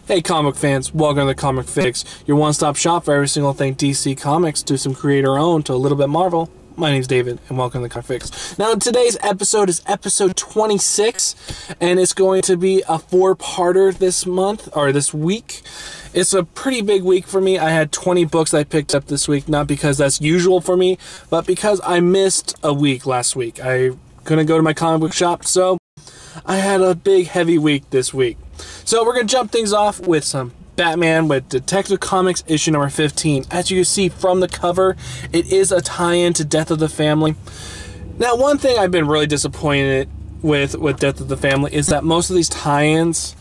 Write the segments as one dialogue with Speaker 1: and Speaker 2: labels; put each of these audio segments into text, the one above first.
Speaker 1: Hey comic fans, welcome to the Comic Fix, your one-stop shop for every single thing DC Comics, to some creator-owned, to a little bit Marvel. My name's David, and welcome to the Comic Fix. Now, today's episode is episode 26, and it's going to be a four-parter this month, or this week. It's a pretty big week for me. I had 20 books I picked up this week, not because that's usual for me, but because I missed a week last week. I couldn't go to my comic book shop, so I had a big, heavy week this week. So we're going to jump things off with some Batman with Detective Comics issue number 15. As you can see from the cover, it is a tie-in to Death of the Family. Now, one thing I've been really disappointed with Death of the Family is that most of these tie-ins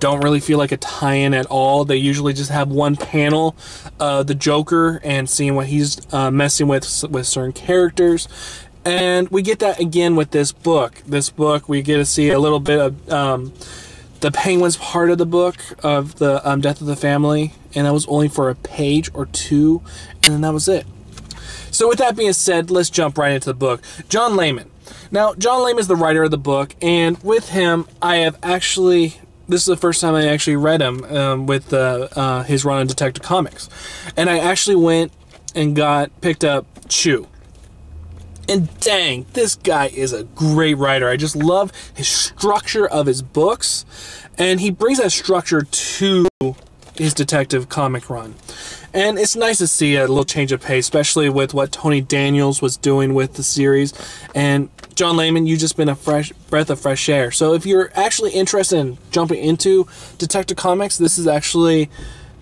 Speaker 1: don't really feel like a tie-in at all. They usually just have one panel, the Joker, and seeing what he's messing with certain characters. And we get that again with this book. This book, we get to see a little bit of the Penguin's part of the book of the Death of the Family, and that was only for a page or two, and then that was it. So with that being said, let's jump right into the book. John Layman. Now, John Layman is the writer of the book, and with him, I have actually... This is the first time I actually read him with his run on Detective Comics. And I actually went and picked up Chew. And dang, this guy is a great writer. I just love his structure of his books. And he brings that structure to his Detective Comic run. And it's nice to see a little change of pace, especially with what Tony Daniels was doing with the series. And John Layman, you've just been a breath of fresh air. So if you're actually interested in jumping into Detective Comics, this is actually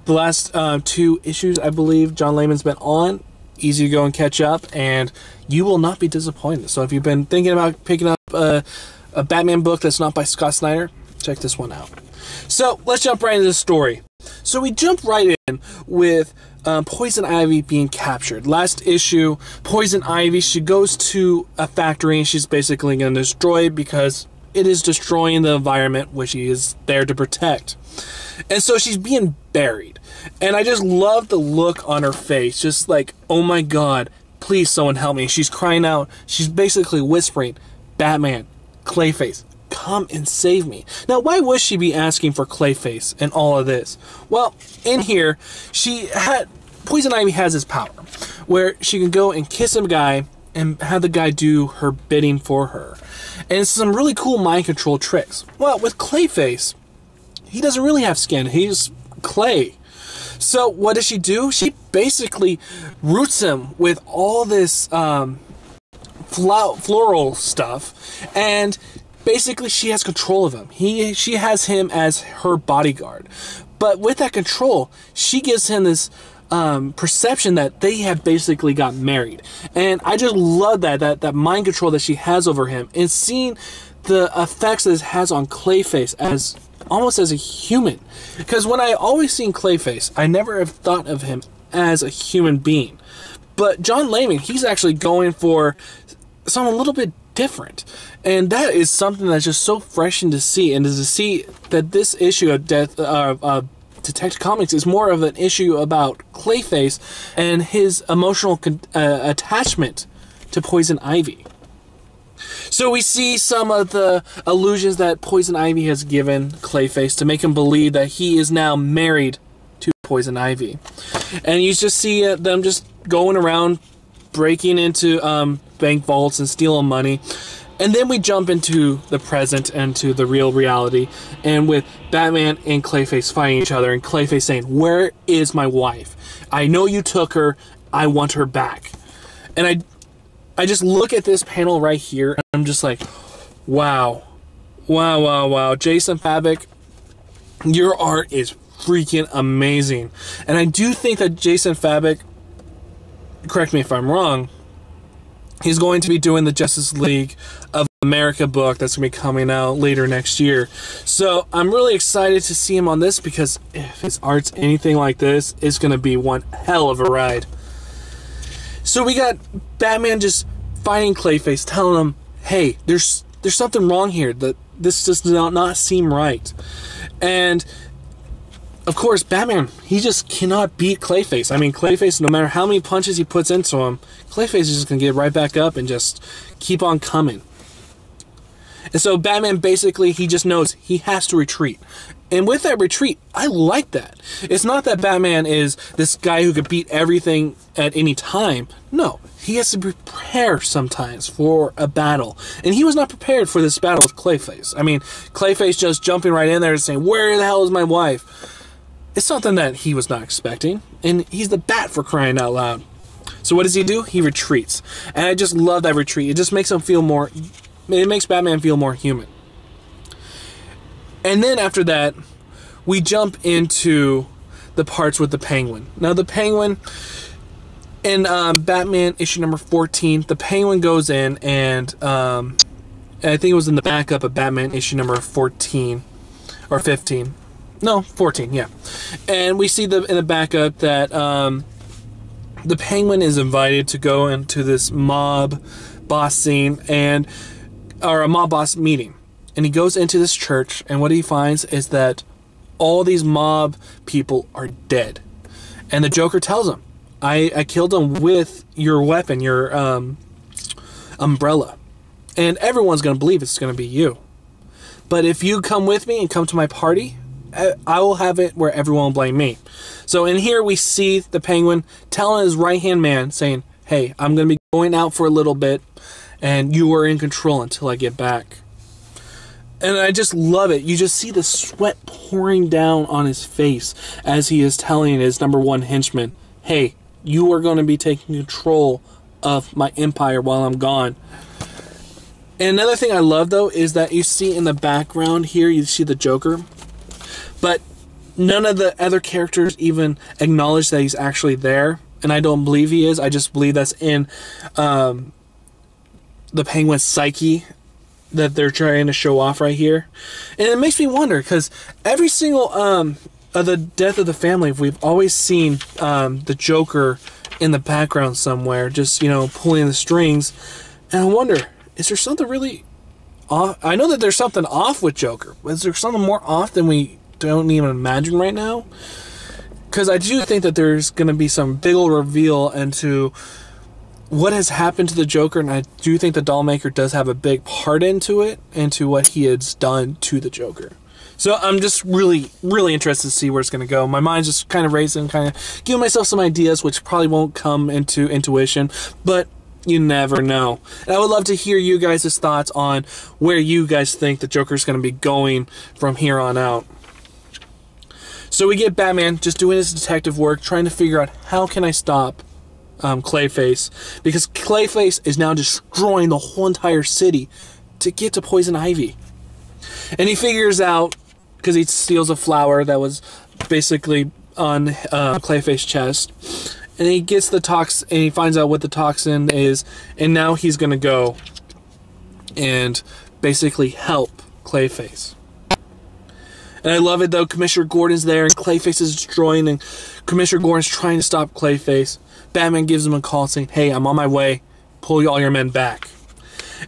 Speaker 1: the last two issues, I believe, John Layman's been on. Easy to go and catch up, and you will not be disappointed. So if you've been thinking about picking up a Batman book that's not by Scott Snyder, check this one out. So let's jump right into the story. So we jump right in with Poison Ivy being captured. Last issue, Poison Ivy, she goes to a factory and she's basically going to destroy it because it is destroying the environment which she is there to protect. And so she's being buried. And I just love the look on her face. Just like, oh my god, please someone help me. She's crying out. She's basically whispering, Batman, Clayface, come and save me. Now, why would she be asking for Clayface and all of this? Well, in here, Poison Ivy has this power where she can go and kiss a guy and have the guy do her bidding for her. And it's some really cool mind control tricks. Well, with Clayface, he doesn't really have skin. He's clay. So what does she do? She basically roots him with all this floral stuff, and basically she has control of him. She has him as her bodyguard. But with that control, she gives him this perception that they have basically got married. And I just love that mind control that she has over him, and seeing the effects that it has on Clayface as almost as a human. Because when I always seen Clayface, I never have thought of him as a human being. But John Layman, he's actually going for something a little bit different. And that is something that's just so refreshing to see. And to see that this issue of Detective Comics is more of an issue about Clayface and his emotional attachment to Poison Ivy. So we see some of the illusions that Poison Ivy has given Clayface to make him believe that he is now married to Poison Ivy. And you just see them just going around, breaking into bank vaults and stealing money. And then we jump into the present and to the real reality. And with Batman and Clayface fighting each other, and Clayface saying, where is my wife? I know you took her. I want her back. And I just look at this panel right here, and I'm just like, wow. Wow, wow, wow. Jason Fabok, your art is freaking amazing. And I do think that Jason Fabok, correct me if I'm wrong, he's going to be doing the Justice League of America book that's going to be coming out later next year. So I'm really excited to see him on this, because if his art's anything like this, it's going to be one hell of a ride. So we got Batman just fighting Clayface, telling him, hey, there's something wrong here. That this does not seem right. And of course, Batman, he just cannot beat Clayface. I mean, Clayface, no matter how many punches he puts into him, Clayface is just going to get right back up and just keep on coming. And so Batman basically, he just knows he has to retreat. And with that retreat, I like that. It's not that Batman is this guy who could beat everything at any time. No, he has to prepare sometimes for a battle. And he was not prepared for this battle with Clayface. I mean, Clayface just jumping right in there and saying, "Where the hell is my wife?" It's something that he was not expecting. And he's the Bat, for crying out loud. So what does he do? He retreats. And I just love that retreat. It just makes him feel more... It makes Batman feel more human. And then after that, we jump into the parts with the Penguin. Now, the Penguin, in Batman issue number 14, the Penguin goes in and I think it was in the backup of Batman issue number 14 or 15. No, 14, yeah. And we see in the backup that the Penguin is invited to go into this mob boss scene or a mob boss meeting. And he goes into this church, and what he finds is that all these mob people are dead. And the Joker tells him, I killed them with your weapon, your umbrella. And everyone's going to believe it's going to be you. But if you come with me and come to my party, I will have it where everyone will blame me. So in here we see the Penguin telling his right-hand man, saying, "Hey, I'm going to be going out for a little bit, and you are in control until I get back." And I just love it. You just see the sweat pouring down on his face as he is telling his number one henchman, "Hey, you are going to be taking control of my empire while I'm gone." And another thing I love, though, is that you see in the background here, you see the Joker. But none of the other characters even acknowledge that he's actually there. And I don't believe he is. I just believe that's in the Penguin's psyche that they're trying to show off right here. And it makes me wonder, because every single of the Death of the Family, we've always seen the Joker in the background somewhere, just, you know, pulling the strings. And I wonder, is there something really off? I know that there's something off with Joker, but is there something more off than we don't even imagine right now? Because I do think that there's going to be some big old reveal into what has happened to the Joker, and I do think the Dollmaker does have a big part into it, into what he has done to the Joker. So I'm just really, really interested to see where it's going to go. My mind's just kind of racing, kind of giving myself some ideas, which probably won't come into intuition, but you never know. And I would love to hear you guys' thoughts on where you guys think the Joker's going to be going from here on out. So we get Batman just doing his detective work, trying to figure out how can I stop Clayface, because Clayface is now destroying the whole entire city to get to Poison Ivy. And he figures out, because he steals a flower that was basically on Clayface's chest, and he gets the toxin, and he finds out what the toxin is, and now he's going to go and basically help Clayface. And I love it, though. Commissioner Gordon's there, and Clayface is destroying, and Commissioner Gordon's trying to stop Clayface. Batman gives him a call saying, "Hey, I'm on my way. Pull all your men back."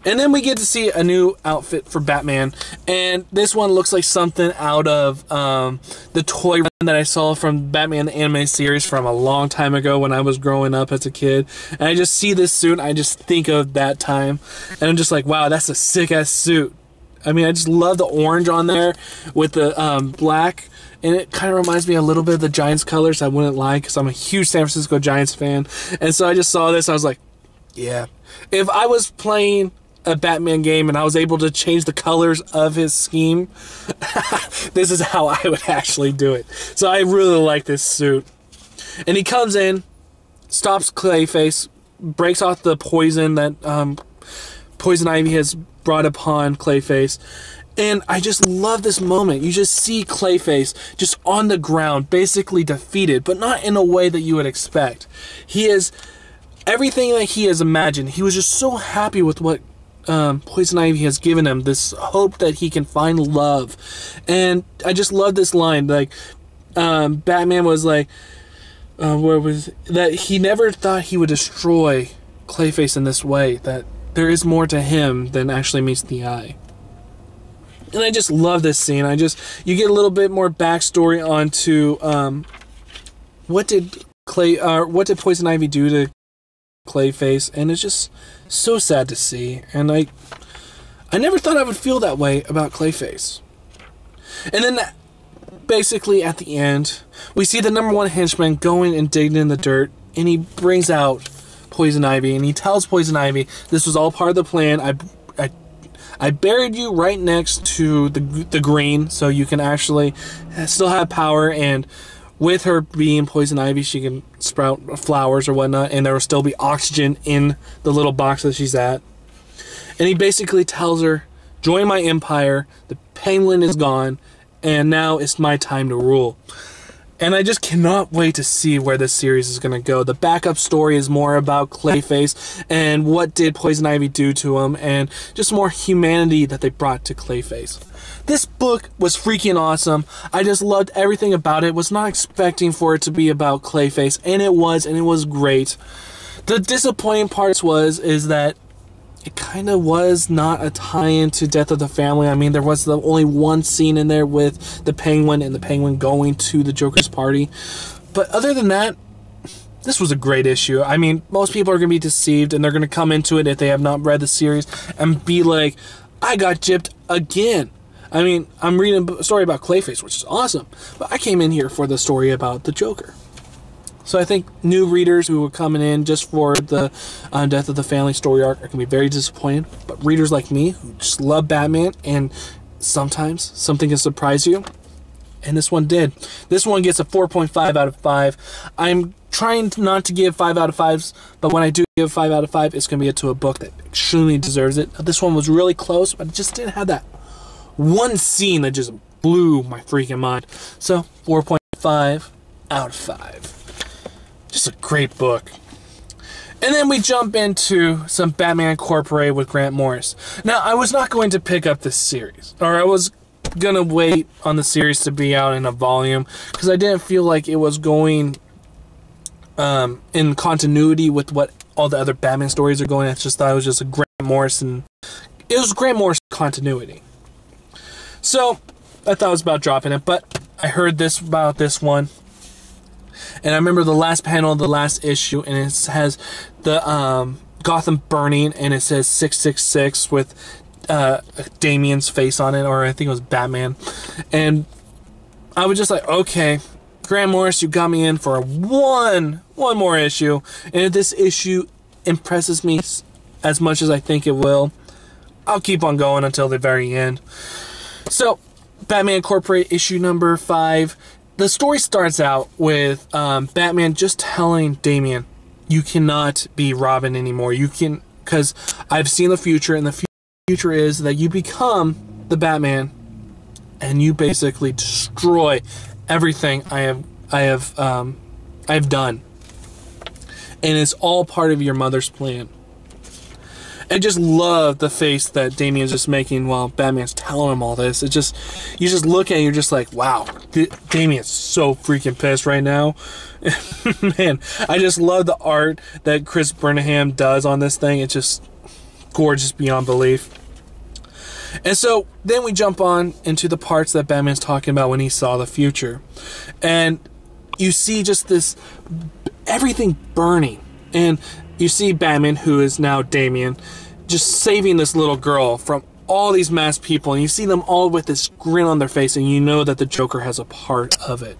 Speaker 1: And then we get to see a new outfit for Batman. And this one looks like something out of the toy run that I saw from Batman the Animated Series from a long time ago when I was growing up as a kid. And I just see this suit, I just think of that time. And I'm just like, wow, that's a sick-ass suit. I mean, I just love the orange on there with the black. And it kind of reminds me a little bit of the Giants colors, I wouldn't lie, because I'm a huge San Francisco Giants fan. And so I just saw this, I was like, yeah. If I was playing a Batman game and I was able to change the colors of his scheme, this is how I would actually do it. So I really like this suit. And he comes in, stops Clayface, breaks off the poison that Poison Ivy has brought upon Clayface. And I just love this moment. You just see Clayface just on the ground, basically defeated, but not in a way that you would expect. He is everything that he has imagined. He was just so happy with what Poison Ivy has given him, this hope that he can find love. And I just love this line, like Batman was like, where was that he never thought he would destroy Clayface in this way, that there is more to him than actually meets the eye. And I just love this scene. You get a little bit more backstory onto what did Poison Ivy do to Clayface, and it's just so sad to see. And I never thought I would feel that way about Clayface. And then basically at the end, we see the number one henchman going and digging in the dirt, and he brings out Poison Ivy, and he tells Poison Ivy, this was all part of the plan. I buried you right next to the green, so you can actually still have power, and with her being Poison Ivy, she can sprout flowers or whatnot, and there will still be oxygen in the little box that she's at. And he basically tells her, join my empire, the Penguin is gone, and now it's my time to rule. And I just cannot wait to see where this series is going to go. The backup story is more about Clayface and what did Poison Ivy do to him, and just more humanity that they brought to Clayface. This book was freaking awesome. I just loved everything about it. Was not expecting for it to be about Clayface, and it was great. The disappointing parts is that it kind of was not a tie-in to Death of the Family. I mean, there was only one scene in there with the Penguin and the Penguin going to the Joker's party. But other than that, this was a great issue. I mean, most people are going to be deceived, and they're going to come into it if they have not read the series and be like, I got gypped again. I mean, I'm reading a story about Clayface, which is awesome, but I came in here for the story about the Joker. So I think new readers who are coming in just for the Death of the Family story arc are going to be very disappointed. But readers like me who just love Batman, and sometimes something can surprise you, and this one did. This one gets a 4.5 out of 5. I'm trying not to give 5 out of 5s, but when I do give 5 out of 5, it's going to be to a book that extremely deserves it. This one was really close, but it just didn't have that one scene that just blew my freaking mind. So 4.5 out of 5. Just a great book. And then we jump into some Batman Incorporated with Grant Morrison. Now, I was not going to pick up this series, or I was going to wait on the series to be out in a volume, because I didn't feel like it was going in continuity with what all the other Batman stories are going. I just thought it was just a Grant Morrison. It was Grant Morrison continuity. So, I thought I was about dropping it, but I heard this about this one. And I remember the last panel of the last issue, and it has the Gotham burning, and it says 666 with Damian's face on it, or I think it was Batman. And I was just like, okay, Grant Morris, you got me in for one more issue. And if this issue impresses me as much as I think it will, I'll keep on going until the very end. So, Batman Incorporated issue number 5. The story starts out with Batman just telling Damian, you cannot be Robin anymore. You can, because I've seen the future, and the future is that you become the Batman, and you basically destroy everything I have done, and it's all part of your mother's plan. I just love the face that Damian's just making while Batman's telling him all this. It just, you just look at it, you're just like, wow, Damian's so freaking pissed right now. Man, I just love the art that Chris Burnham does on this thing. It's just gorgeous beyond belief. And so then we jump on into the parts that Batman's talking about when he saw the future. And you see just this, everything burning. And you see Batman, who is now Damian, just saving this little girl from all these masked people, and you see them all with this grin on their face, and you know that the Joker has a part of it.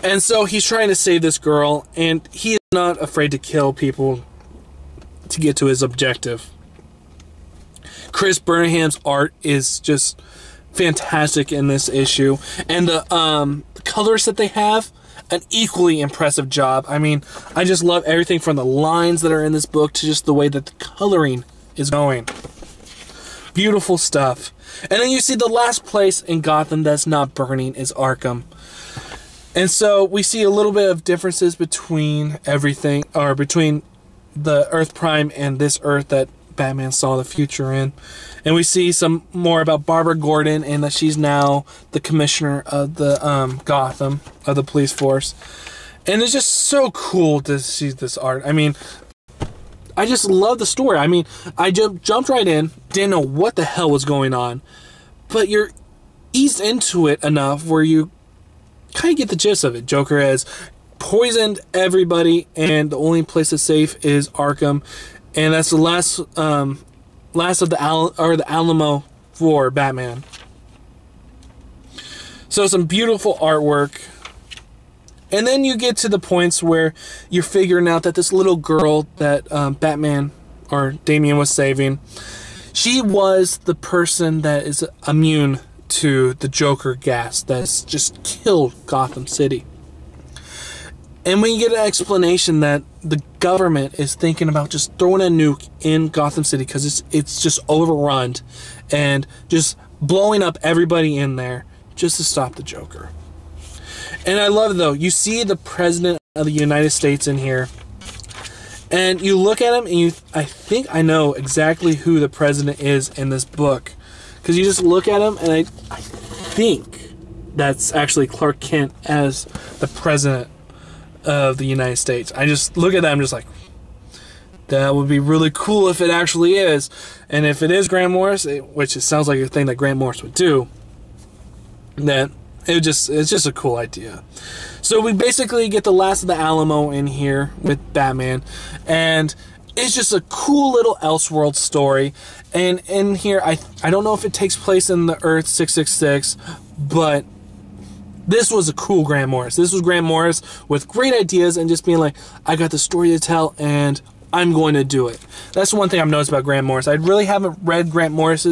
Speaker 1: And so he's trying to save this girl, and he is not afraid to kill people to get to his objective. Chris Burnham's art is just fantastic in this issue, and the colors that they have, an equally impressive job. I mean, I just love everything from the lines that are in this book to just the way that the coloring is going. Beautiful stuff. And then you see the last place in Gotham that's not burning is Arkham. And so we see a little bit of differences between everything, or between the Earth Prime and this Earth that Batman saw the future in. And we see some more about Barbara Gordon, and that she's now the commissioner of the Gotham, of the police force. And it's just so cool to see this art. I mean, I just love the story. I mean, I jumped right in, didn't know what the hell was going on, but you're eased into it enough where you kind of get the gist of it. Joker has poisoned everybody, and the only place that's safe is Arkham. And that's the last last of the Alamo for Batman. So some beautiful artwork. And then you get to the points where you're figuring out that this little girl that Batman or Damian was saving, she was the person that is immune to the Joker gas that's just killed Gotham City. And when you get an explanation that the government is thinking about just throwing a nuke in Gotham City because it's just overrun and just blowing up everybody in there just to stop the Joker. And I love it, though. You see the President of the United States in here, and you look at him, and I think I know exactly who the President is in this book. Because you just look at him, and I think that's actually Clark Kent as the President of the United States. I just look at that, I'm just like, that would be really cool if it actually is. And if it is Grant Morris, which it sounds like a thing that Grant Morris would do, then it's just a cool idea. So we basically get the last of the Alamo in here with Batman, and it's just a cool little Elseworld story. And in here, I don't know if it takes place in the Earth 666, but this was a cool Grant Morris. This was Grant Morris with great ideas and just being like, I got the story to tell and I'm going to do it. That's one thing I've noticed about Grant Morris. I really haven't read Grant Morris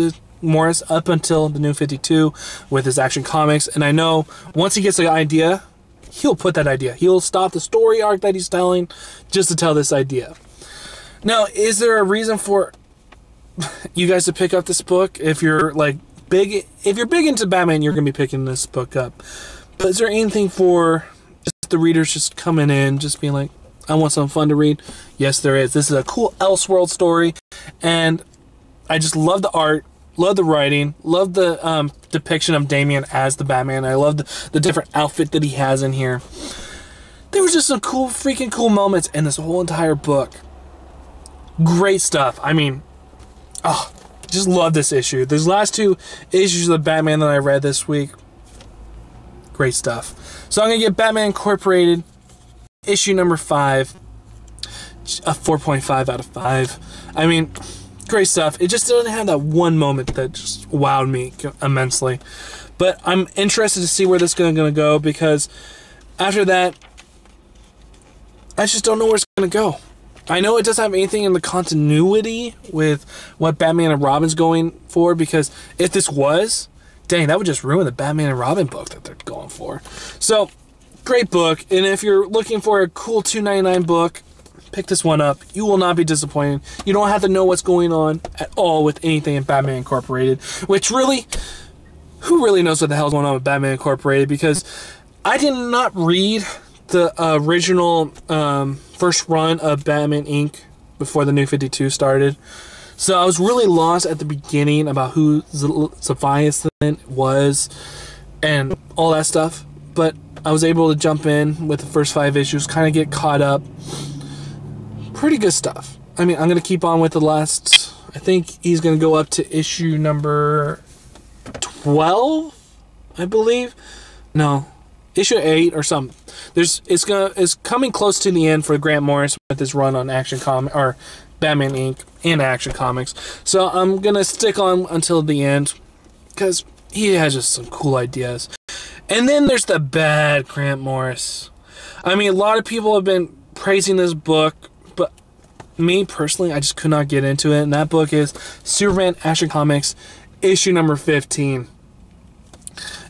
Speaker 1: up until the New 52 with his Action Comics, and I know once he gets an idea, he'll put that idea. He'll stop the story arc that he's telling just to tell this idea. Now, is there a reason for you guys to pick up this book? If you're big into Batman, you're going to be picking this book up. But is there anything for just the readers just coming in, just being like, I want something fun to read? Yes, there is. This is a cool Elseworld story, and I just love the art. Love the writing. Love the depiction of Damian as the Batman. I love the different outfit that he has in here. There was just some freaking cool moments in this whole entire book. Great stuff. I mean, just love this issue. These last two issues of Batman that I read this week, great stuff. So I'm going to get Batman Incorporated, issue number 5, a 4.5 out of 5. I mean, great stuff. It just doesn't have that one moment that just wowed me immensely. But I'm interested to see where this is going to go, because after that, I just don't know where it's going to go. I know it doesn't have anything in the continuity with what Batman and Robin's going for, because if this was, dang, that would just ruin the Batman and Robin book that they're going for. So, great book. And if you're looking for a cool $2.99 book, pick this one up. You will not be disappointed. You don't have to know what's going on at all with anything in Batman Incorporated, which really, who really knows what the hell's going on with Batman Incorporated? Because I did not read the original first run of Batman Inc. before the New 52 started. So I was really lost at the beginning about who Leviathan was and all that stuff. But I was able to jump in with the first 5 issues, kind of get caught up. Pretty good stuff. I mean, I'm going to keep on with the last, I think he's going to go up to issue number 12, I believe. No, issue 8 or something. It's coming close to the end for Grant Morris with his run on Batman Inc. and Action Comics. So I'm going to stick on until the end, because he has just some cool ideas. And then there's the bad Grant Morris. I mean, a lot of people have been praising this book, but me personally, I just could not get into it. And that book is Superman Action Comics, issue number 15.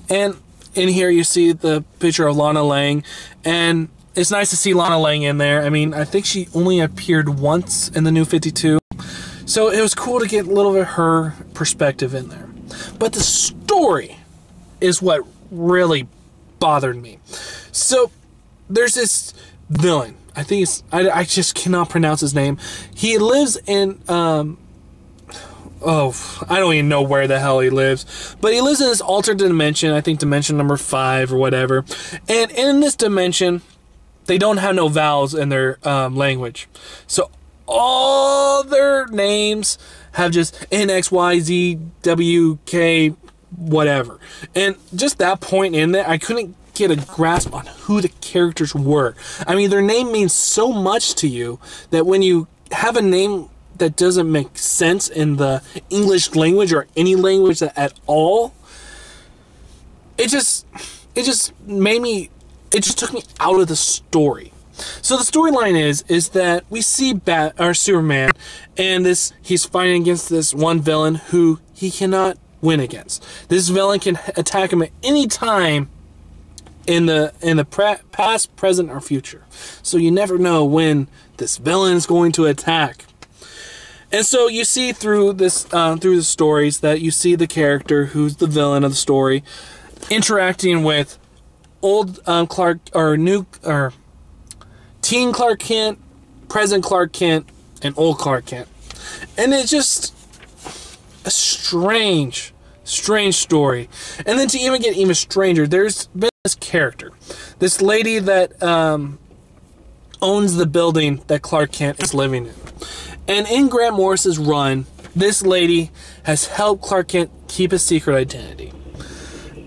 Speaker 1: And in here you see the picture of Lana Lang, and it's nice to see Lana Lang in there. I mean, I think she only appeared once in the New 52, so it was cool to get a little bit of her perspective in there. But the story is what really bothered me. So there's this villain. I think I just cannot pronounce his name. He lives in I don't even know where the hell he lives. But he lives in this alternate dimension, I think dimension number 5 or whatever. And in this dimension, they don't have no vowels in their language. So all their names have just N, X, Y, Z, W, K, whatever. And just that point in there, I couldn't get a grasp on who the characters were. I mean, their name means so much to you that when you have a name that doesn't make sense in the English language or any language at all. It just made me, it just took me out of the story. So the storyline is that we see Superman, and he's fighting against this one villain who he cannot win against. This villain can attack him at any time in the past, present, or future. So you never know when this villain is going to attack. And so you see through this through the stories that you see the character who's the villain of the story interacting with old Clark or teen Clark Kent, present Clark Kent, and old Clark Kent. And it's just a strange story. And then to even get even stranger, there's been this character, this lady that owns the building that Clark Kent is living in. And in Grant Morrison's run, this lady has helped Clark Kent keep his secret identity.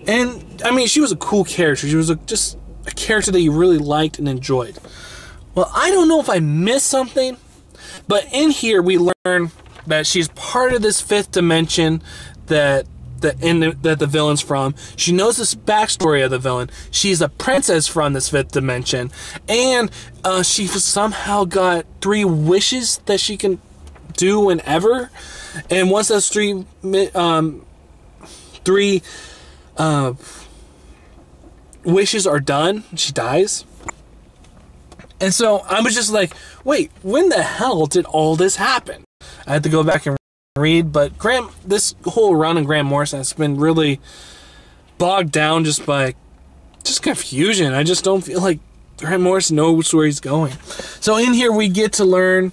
Speaker 1: And, I mean, she was a cool character. She was just a character that you really liked and enjoyed. Well, I don't know if I missed something, but in here we learn that she's part of this fifth dimension that the villain's from. She knows this backstory of the villain. She's a princess from this fifth dimension, and she somehow got 3 wishes that she can do whenever. And once those three wishes are done, she dies. And so I was just like, wait, when the hell did all this happen? I had to go back and read, but this whole run in Grant Morrison has been really bogged down just by confusion. I just don't feel like Grant Morrison knows where he's going. So in here we get to learn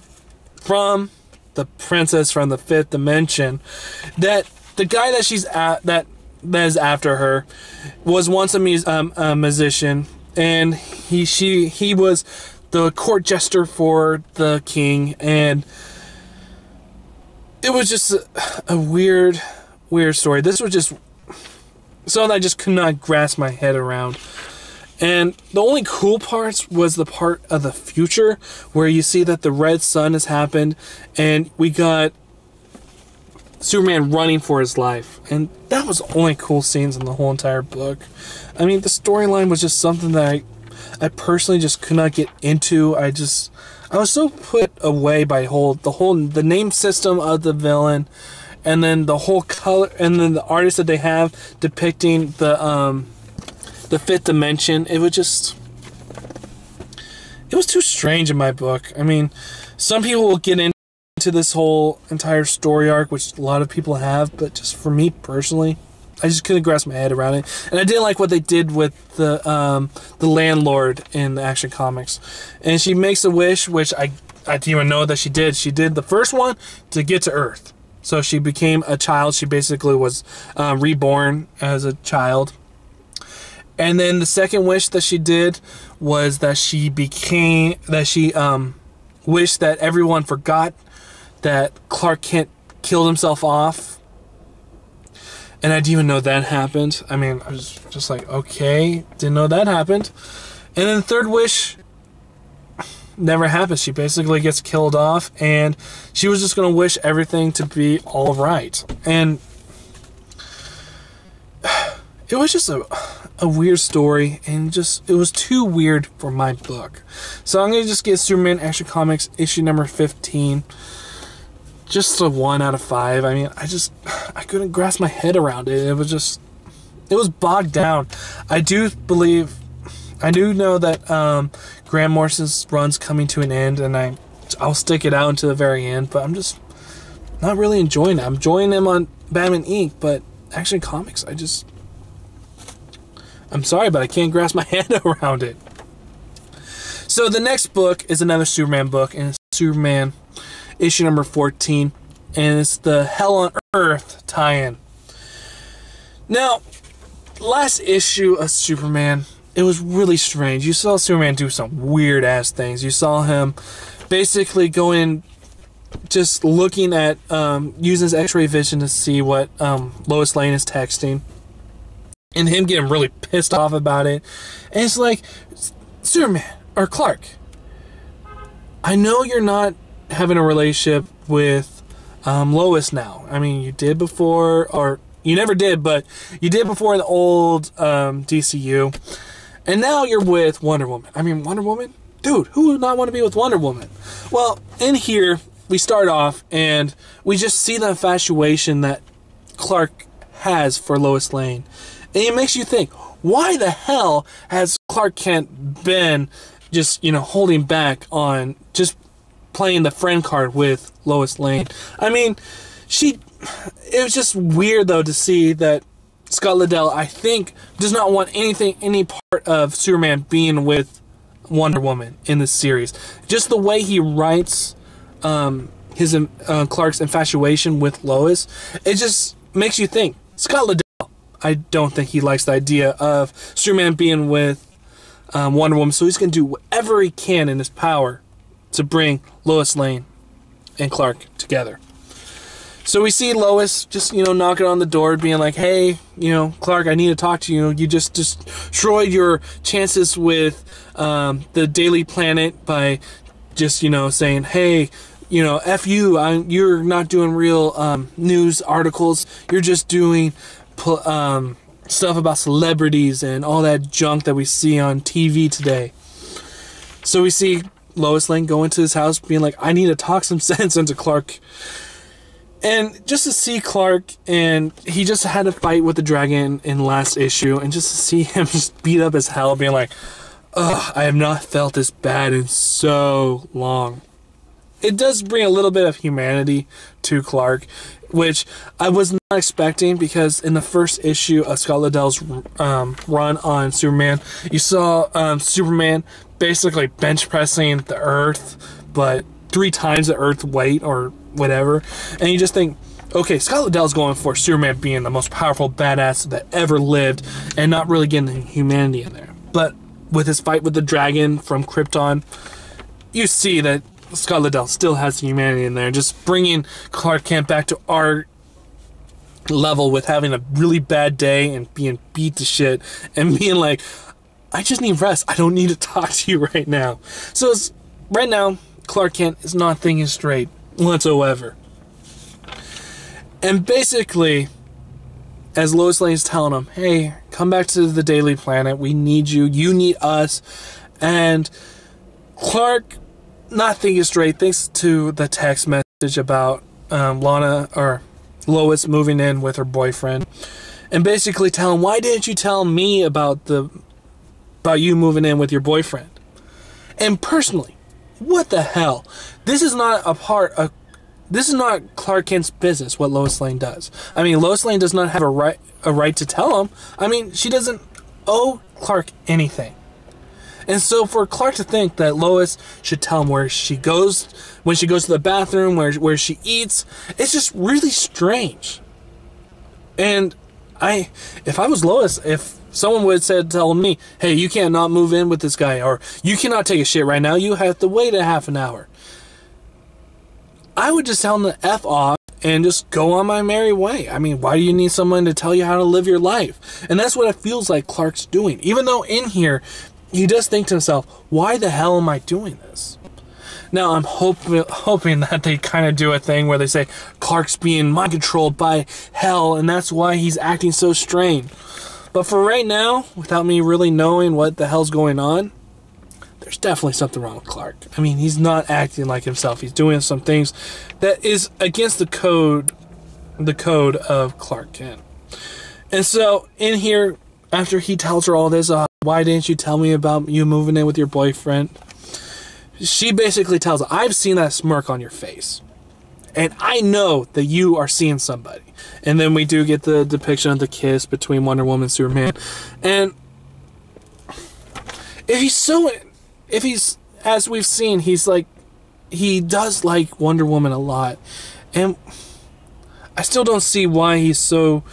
Speaker 1: from the princess from the fifth dimension that the guy that she's that is after her was once a musician, and he was the court jester for the king, and it was just a weird story. This was just something I just could not grasp my head around. And the only cool parts was the part of the future where you see that the red sun has happened, and we got Superman running for his life. And that was the only cool scenes in the whole entire book. I mean, the storyline was just something that I personally just could not get into. I was so put away by the name system of the villain, and then the whole color, and then the artists that they have depicting the fifth dimension. It was too strange in my book. I mean, some people will get into this whole entire story arc, which a lot of people have, but just for me personally, I just couldn't grasp my head around it. And I didn't like what they did with the landlord in the Action Comics. And she makes a wish, which I didn't even know that she did. She did the first one to get to Earth. So she became a child. She basically was reborn as a child. And then the second wish that she did was that she wished that everyone forgot that Clark Kent killed himself off. And I didn't even know that happened. I mean, I was just like, okay, didn't know that happened. And then the third wish never happens. She basically gets killed off, and she was just going to wish everything to be all right. And it was just a weird story, and it was too weird for my book. So I'm going to just get Superman Action Comics issue number 15. Just a 1 out of 5. I mean, I couldn't grasp my head around it. It was bogged down. I do know that Grant Morrison's run's coming to an end, and I'll stick it out until the very end, but I'm just not really enjoying it. I'm enjoying them on Batman Inc., but Action Comics, I'm sorry, but I can't grasp my head around it. So the next book is another Superman book, and it's Superman issue number 14, and it's the Hell on Earth tie-in. Now, last issue of Superman, it was really strange. You saw Superman do some weird-ass things. You saw him basically just looking at, using his X-ray vision to see what Lois Lane is texting, and him getting really pissed off about it. And it's like, Superman, or Clark, I know you're not having a relationship with Lois now. I mean, you did before, or you never did, but you did before in the old DCU. And now you're with Wonder Woman. I mean, Wonder Woman? Dude, who would not want to be with Wonder Woman? Well, in here, we start off, and we just see the infatuation that Clark has for Lois Lane. And it makes you think, why the hell has Clark Kent been just, holding back on just playing the friend card with Lois Lane? I mean, it was just weird, though, to see that Scott Lobdell, I think, does not want any part of Superman being with Wonder Woman in this series. Just the way he writes his Clark's infatuation with Lois, it just makes you think, Scott Lobdell, I don't think he likes the idea of Superman being with Wonder Woman, so he's going to do whatever he can in his power to bring Lois Lane and Clark together. So we see Lois just, knocking on the door, being like, hey, Clark, I need to talk to you. You just destroyed your chances with the Daily Planet by just, saying, hey, F you, you're not doing real news articles. You're just doing stuff about celebrities and all that junk that we see on TV today. So we see Lois Lane go into his house being like, I need to talk some sense into Clark. And just to see Clark, and he just had a fight with the dragon in last issue, and just to see him just beat up as hell, being like, ugh, I have not felt this bad in so long. It does bring a little bit of humanity to Clark, which I was not expecting, because in the first issue of Scott Lobdell's run on Superman, you saw Superman basically bench pressing the Earth, but 3 times the Earth weight or whatever, and you just think, okay, Scott Lobdell's going for Superman being the most powerful badass that ever lived, and not really getting the humanity in there. But with his fight with the dragon from Krypton, you see that Scott Lobdell still has the humanity in there, just bringing Clark Kent back to our level with having a really bad day and being beat to shit, and being like, I just need rest, I don't need to talk to you right now. So right now, Clark Kent is not thinking straight whatsoever. And basically, as Lois Lane's telling him, hey, come back to the Daily Planet, we need you, you need us, and Clark, not thinking straight, thanks to the text message about Lana, or Lois, moving in with her boyfriend, and basically tell him, why didn't you tell me about you moving in with your boyfriend? And personally, what the hell? This is not Clark Kent's business, what Lois Lane does. I mean, Lois Lane does not have a right to tell him. I mean, she doesn't owe Clark anything. And so for Clark to think that Lois should tell him where she goes, when she goes to the bathroom, where she eats, it's just really strange. And if I was Lois, if someone would have tell me, hey, you can't not move in with this guy, or you cannot take a shit right now, you have to wait a half an hour, I would just tell him to F off and just go on my merry way. I mean, why do you need someone to tell you how to live your life? And that's what it feels like Clark's doing. Even though in here, he does think to himself, why the hell am I doing this? Now, I'm hoping that they kind of do a thing where they say Clark's being mind controlled by hell, and that's why he's acting so strange. But for right now, without me really knowing what the hell's going on, there's definitely something wrong with Clark. I mean, he's not acting like himself. He's doing some things that is against the code of Clark Kent. And so, in here, after he tells her all this, why didn't you tell me about you moving in with your boyfriend? She basically tells her, I've seen that smirk on your face, and I know that you are seeing somebody. And then we do get the depiction of the kiss between Wonder Woman and Superman. And if he's, as we've seen, he does like Wonder Woman a lot. And I still don't see why he's so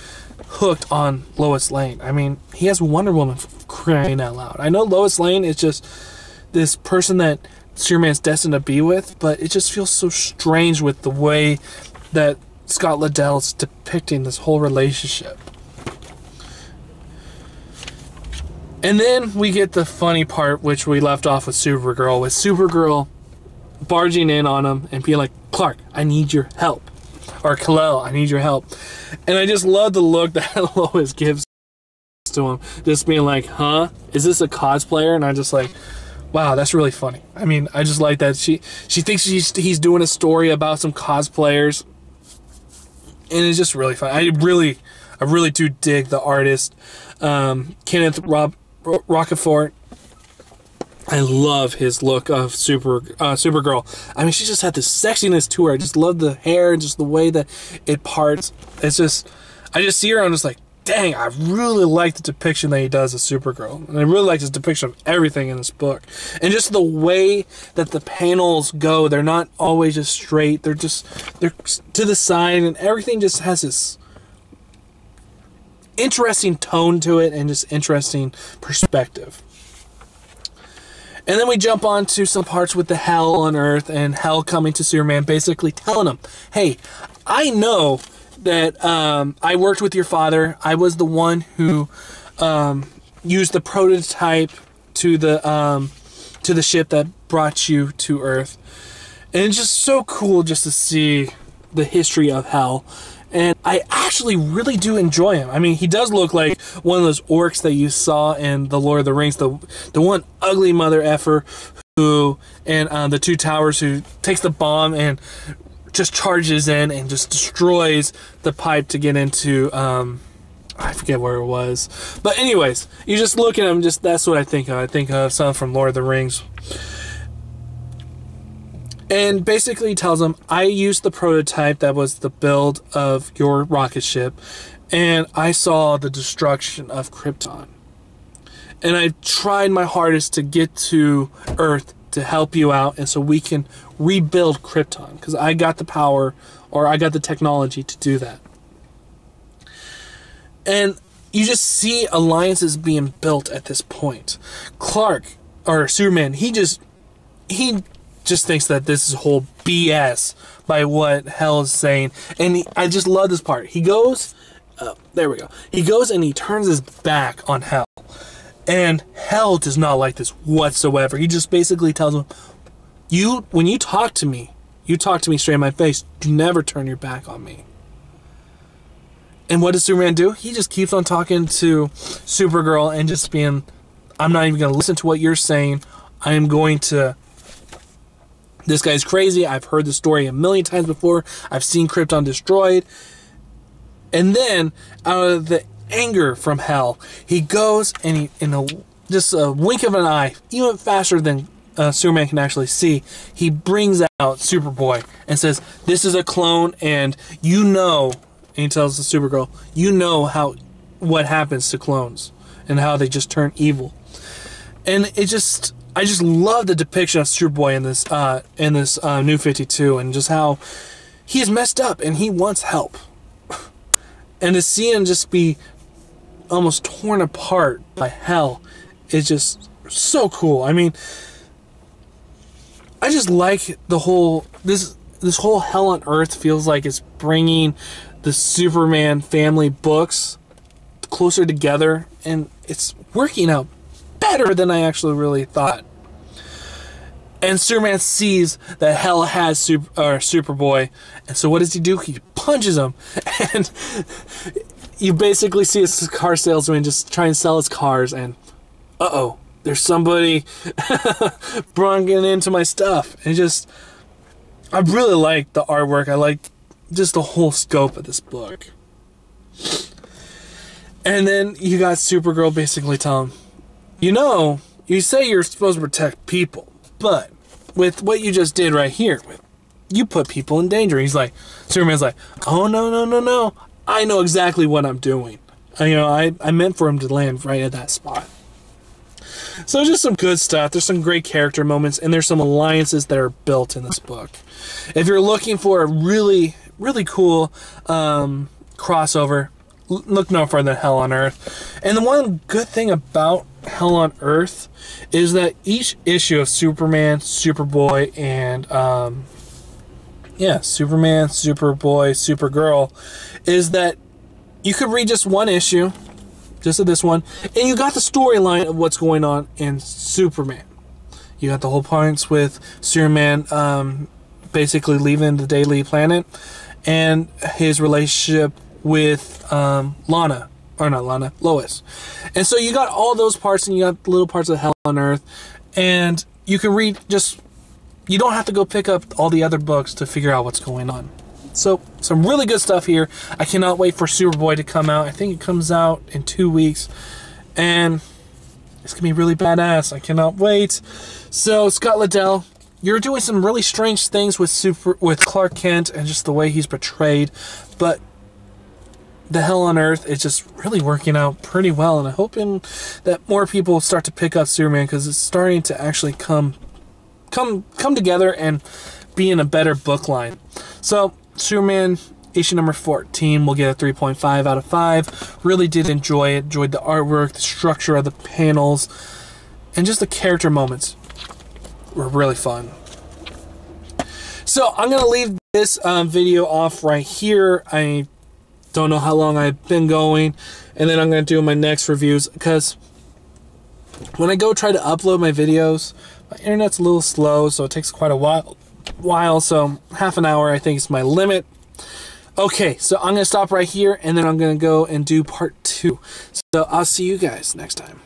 Speaker 1: hooked on Lois Lane. I mean, he has Wonder Woman, for crying out loud. I know Lois Lane is just this person that Superman's destined to be with, but it just feels so strange with the way that Scott Lobdell's depicting this whole relationship. And then we get the funny part, which we left off with Supergirl barging in on him and being like, Clark, I need your help. Or Kal-El, I need your help. And I just love the look that Lois gives to him. Just being like, huh? Is this a cosplayer? And I'm just like, wow, that's really funny. I mean, I just like that. She thinks he's doing a story about some cosplayers. And it's just really fun. I really do dig the artist. Kenneth Rocafort. I love his look of Supergirl. I mean, she just had this sexiness to her. I just love the hair and just the way that it parts. It's just, I just see her and I'm just like, dang, I really like the depiction that he does of Supergirl. And I really like his depiction of everything in this book. And just the way that the panels go, they're not always just straight. They're to the side, and everything just has this interesting tone to it and just interesting perspective. And then we jump on to some parts with the Hell on Earth and Hell coming to Superman, basically telling him, hey, I know that I worked with your father. I was the one who used the prototype to the ship that brought you to Earth. And it's just so cool just to see the history of Hell. And I actually really do enjoy him. I mean, he does look like one of those orcs that you saw in The Lord of the Rings, the one ugly mother effer who, and the Two Towers, who takes the bomb and just charges in and just destroys the pipe to get into, I forget where it was. But anyways, you just look at him, just that's what I think of. I think of something from Lord of the Rings. And basically he tells him, I used the prototype that was the build of your rocket ship, and I saw the destruction of Krypton. And I tried my hardest to get to Earth to help you out, and so we can rebuild Krypton, because I got the power, or I got the technology to do that. And you just see alliances being built at this point. Clark, or Superman, he just thinks that this is whole BS by what Hell is saying. And I just love this part. He goes, there we go. He goes and he turns his back on Hell. And Hell does not like this whatsoever. He just basically tells him, when you talk to me straight in my face. Do never turn your back on me. And what does Superman do? He just keeps on talking to Supergirl and just being, I'm not even going to listen to what you're saying. I am going to... This guy's crazy. I've heard the story a million times before. I've seen Krypton destroyed. And then, out of the anger from Hell, he goes and he, in just a wink of an eye, even faster than Superman can actually see, he brings out Superboy and says, this is a clone, and you know, and he tells the Supergirl, you know what happens to clones and how they just turn evil. And I just love the depiction of Superboy in this New 52, and just how he's messed up and he wants help. And to see him just be almost torn apart by Hell is just so cool. I mean, I just like the whole this whole Hell on Earth feels like it's bringing the Superman family books closer together, and it's working out better than I actually really thought. And Superman sees that Hell has Superboy, and so what does he do? He punches him, and you basically see a car salesman just try and sell his cars, and uh-oh, there's somebody bringing into my stuff. And I really like the artwork. I like just the whole scope of this book. And then you got Supergirl basically telling him, you say you're supposed to protect people, but with what you just did right here, you put people in danger. Superman's like, oh, no. I know exactly what I'm doing. I meant for him to land right at that spot. So just some good stuff. There's some great character moments, and there's some alliances that are built in this book. If you're looking for a really, really cool crossover, look no further than Hell on Earth. And the one good thing about Hell on Earth is that each issue of Superman, Superboy, and Superman, Superboy, Supergirl, is that you could read just one issue, just of this one, and you got the storyline of what's going on in Superman. You got the whole points with Superman basically leaving the Daily Planet, and his relationship with Lana, or not Lana, Lois. And so you got all those parts, and you got little parts of Hell on Earth, and you can read you don't have to go pick up all the other books to figure out what's going on. So, some really good stuff here. I cannot wait for Superboy to come out. I think it comes out in 2 weeks, and it's going to be really badass. I cannot wait. So, Scott Lobdell, you're doing some really strange things with Clark Kent and just the way he's portrayed, but the Hell on Earth is just really working out pretty well, and I'm hoping that more people start to pick up Superman, because it's starting to actually come together and be in a better book line. So, Superman issue number 14 will get a 3.5 out of 5. Really did enjoy it. Enjoyed the artwork, the structure of the panels, and just the character moments were really fun. So, I'm going to leave this video off right here. I don't know how long I've been going, and then I'm going to do my next reviews, because when I go try to upload my videos, my internet's a little slow, so it takes quite a while, so half an hour I think is my limit. Okay, so I'm going to stop right here, and then I'm going to go and do part 2. So I'll see you guys next time.